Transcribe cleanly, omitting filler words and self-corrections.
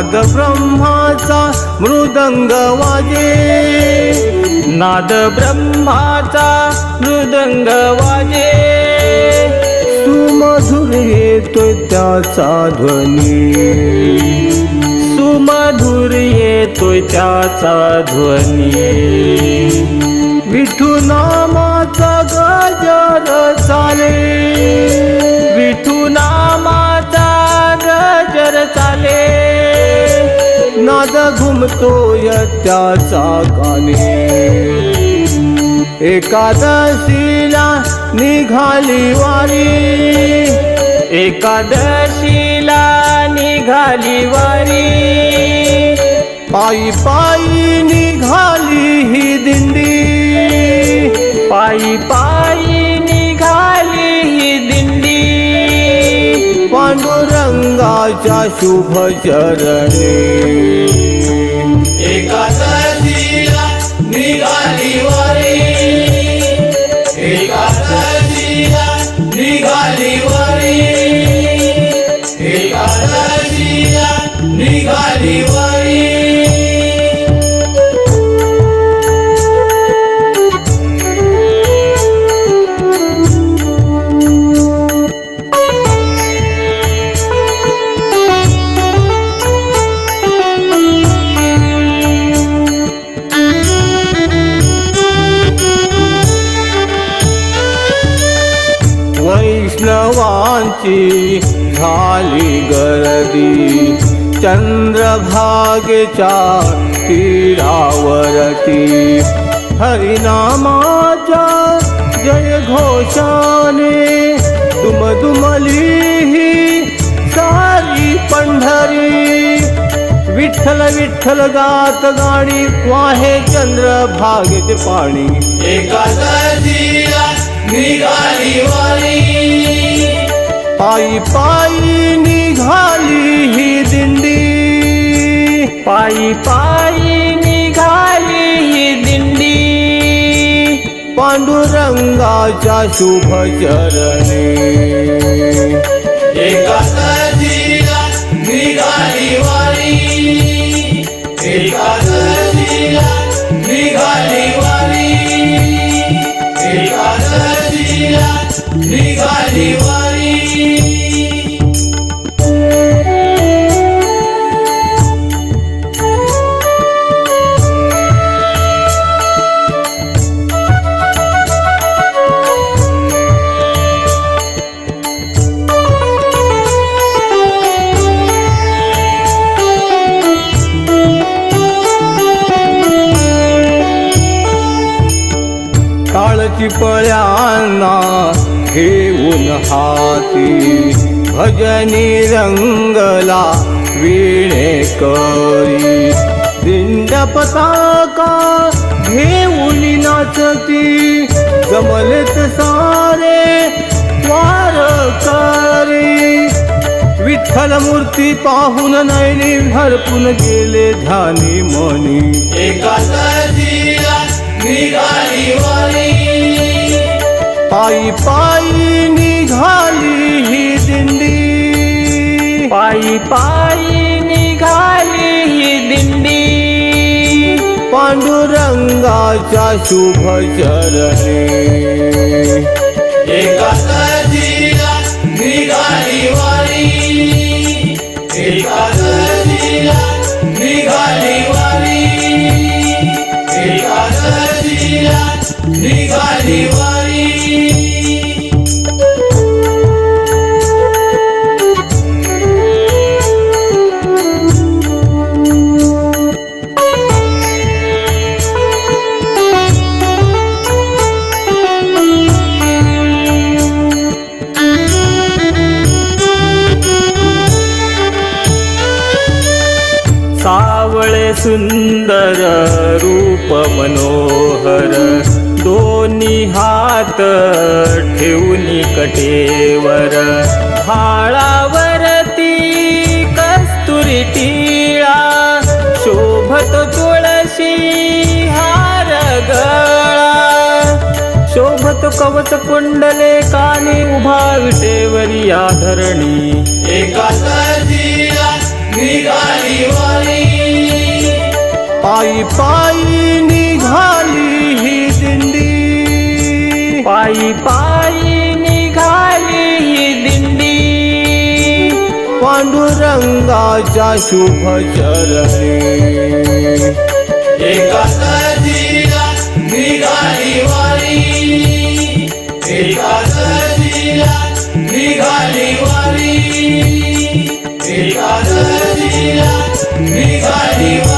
नाद ब्रह्माचा मृदंग वाजे, नाद ब्रह्माचा मृदंग वाजे, सुमधुर येतोय त्याचा ध्वनी, सुमधुर येतोय त्याचा ध्वनी. विठू नामाचा गजर चाले, विठू नामाचा गजर चाले, नाद घुमतोय त्याचा काने. एकादशीला निघाली वारी, एकादशीला निघाली वारी, पायी पायी निघाली ही दिंडी, पायी पायी निघाली ही दिंडी. पांडुरंगाच्या शुभ चरणी. एकादशीला निघाली वारी, एकादशीला निघाली वारी, एकादशीला निघाली वारी. वैष्णवांची झाली गर्दी, चंद्रभागेच्या तीरावरती. हरिनामाच्या जय घोषाने दुमदुमली ही सारी पंढरी. विठ्ठल विठ्ठल गात गाणी वाहे चंद्रभागेचे पाणी. एकादशीला निघाली वारी, पायी पायी निघाली ही दिंडी, पायी पायी निघाली ही दिंडी. पांडुरंगाच्या शुभ चरणी. एकादशीला निघाली वारी, एकादशीला निघाली वारी, एकादशीला निघाली वारी. काळची पळ्यांना घेऊन हाती, भजनी रंगला वीणे करी. दिंड पताका घेऊन नाचती, जमलेत सारे वारकरी. विठ्ठल मूर्ती पाहून नयनी भरपून गेले ध्यानी मनी. एकादशीला निघाली वारी, पायी पायी निघाली ही दिंडी, पायी पायी निघाली ही दिंडी. पांडुरंगाच्या शुभ चरणी. एकादशीला निघाली वारी, एकादशीला निघाली वारी, एकादशीला निघाली वारी. सावळे सुंदर रूप मनोहर, दोन्ही हात ठेवून कटेवर. भाळावरती कस्तुरी टिळा, शोभत तुळशी हार गळा. शोभत कवच कुंडले कानी, उभा विटेवरी या धरणी. एकादशीला निघाली वारी पायी पायी निघाली ही दिंडी पायी पायी निघाली ही दिंडी पांडुरंगाच्या शुभ चरणी एकादशीला निघाली वारी एकादशीला निघाली वारी एकादशीला निघाली वारी